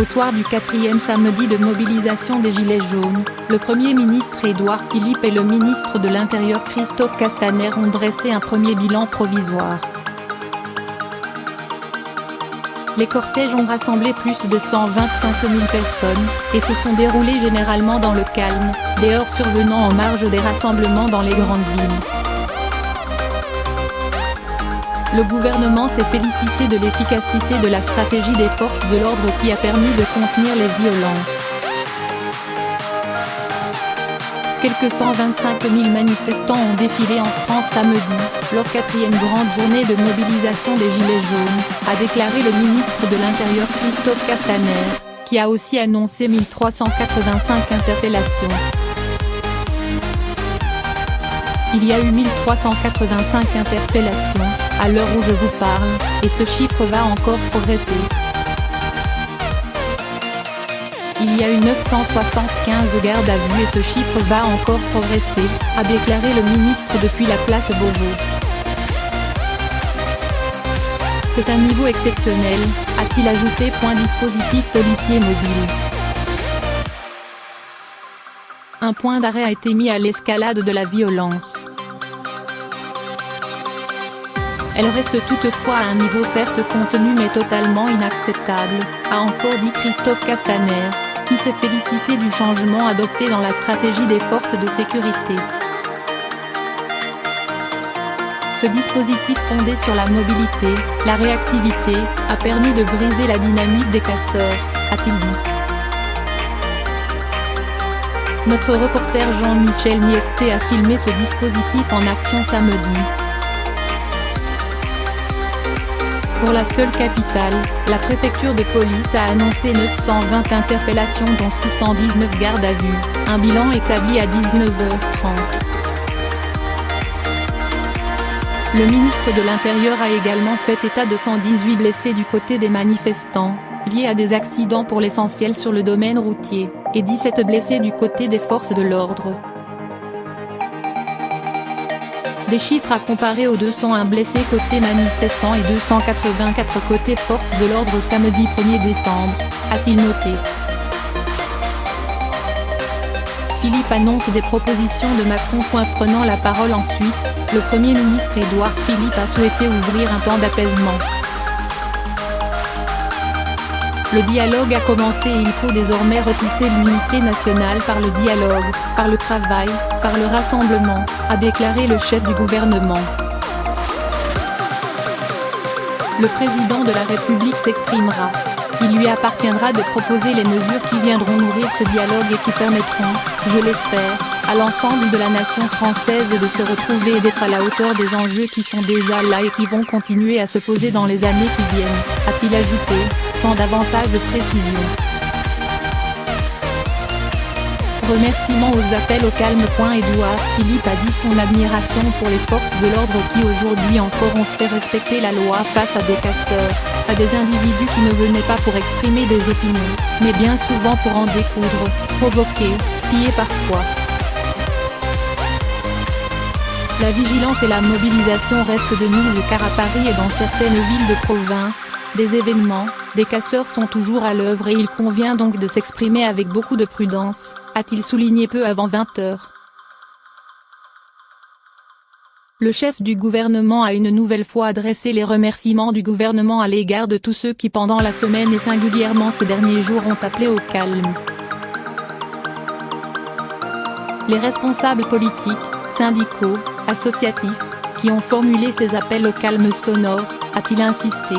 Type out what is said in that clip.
Au soir du 4e samedi de mobilisation des Gilets jaunes, le Premier ministre Édouard Philippe et le ministre de l'Intérieur Christophe Castaner ont dressé un premier bilan provisoire. Les cortèges ont rassemblé plus de 125 000 personnes, et se sont déroulés généralement dans le calme, des heurts survenant en marge des rassemblements dans les grandes villes. Le gouvernement s'est félicité de l'efficacité de la stratégie des forces de l'ordre qui a permis de contenir les violences. Quelques 125 000 manifestants ont défilé en France samedi, leur 4e grande journée de mobilisation des Gilets jaunes, a déclaré le ministre de l'Intérieur Christophe Castaner, qui a aussi annoncé 1385 interpellations. Il y a eu 1385 interpellations, à l'heure où je vous parle, et ce chiffre va encore progresser. Il y a eu 975 gardes à vue et ce chiffre va encore progresser, a déclaré le ministre depuis la place Beauvau. C'est un niveau exceptionnel, a-t-il ajouté. Dispositif policier mobile. Un point d'arrêt a été mis à l'escalade de la violence. Elle reste toutefois à un niveau certes contenu mais totalement inacceptable, a encore dit Christophe Castaner, qui s'est félicité du changement adopté dans la stratégie des forces de sécurité. Ce dispositif fondé sur la mobilité, la réactivité, a permis de briser la dynamique des casseurs, a-t-il dit. Notre reporter Jean-Michel Niesté a filmé ce dispositif en action samedi. Pour la seule capitale, la préfecture de police a annoncé 920 interpellations dont 619 gardes à vue, un bilan établi à 19h30. Le ministre de l'Intérieur a également fait état de 118 blessés du côté des manifestants, liés à des accidents pour l'essentiel sur le domaine routier, et 17 blessés du côté des forces de l'ordre. Des chiffres à comparer aux 201 blessés côté manifestants et 284 côté forces de l'ordre samedi 1er décembre, a-t-il noté. Philippe annonce des propositions de Macron. Prenant la parole ensuite, le Premier ministre Édouard Philippe a souhaité ouvrir un temps d'apaisement. Le dialogue a commencé et il faut désormais retisser l'unité nationale par le dialogue, par le travail, par le rassemblement, a déclaré le chef du gouvernement. Le président de la République s'exprimera. Il lui appartiendra de proposer les mesures qui viendront nourrir ce dialogue et qui permettront, je l'espère, à l'ensemble de la nation française de se retrouver et d'être à la hauteur des enjeux qui sont déjà là et qui vont continuer à se poser dans les années qui viennent, a-t-il ajouté, sans davantage de précision. Remerciements aux appels au calme. Édouard Philippe a dit son admiration pour les forces de l'ordre qui aujourd'hui encore ont fait respecter la loi face à des casseurs, à des individus qui ne venaient pas pour exprimer des opinions, mais bien souvent pour en découdre, provoquer, piller parfois. La vigilance et la mobilisation restent de mise car à Paris et dans certaines villes de province, des événements, des casseurs sont toujours à l'œuvre et il convient donc de s'exprimer avec beaucoup de prudence, a-t-il souligné peu avant 20h. Le chef du gouvernement a une nouvelle fois adressé les remerciements du gouvernement à l'égard de tous ceux qui pendant la semaine et singulièrement ces derniers jours ont appelé au calme. Les responsables politiques, syndicaux, associatifs, qui ont formulé ces appels au calme sonore, a-t-il insisté.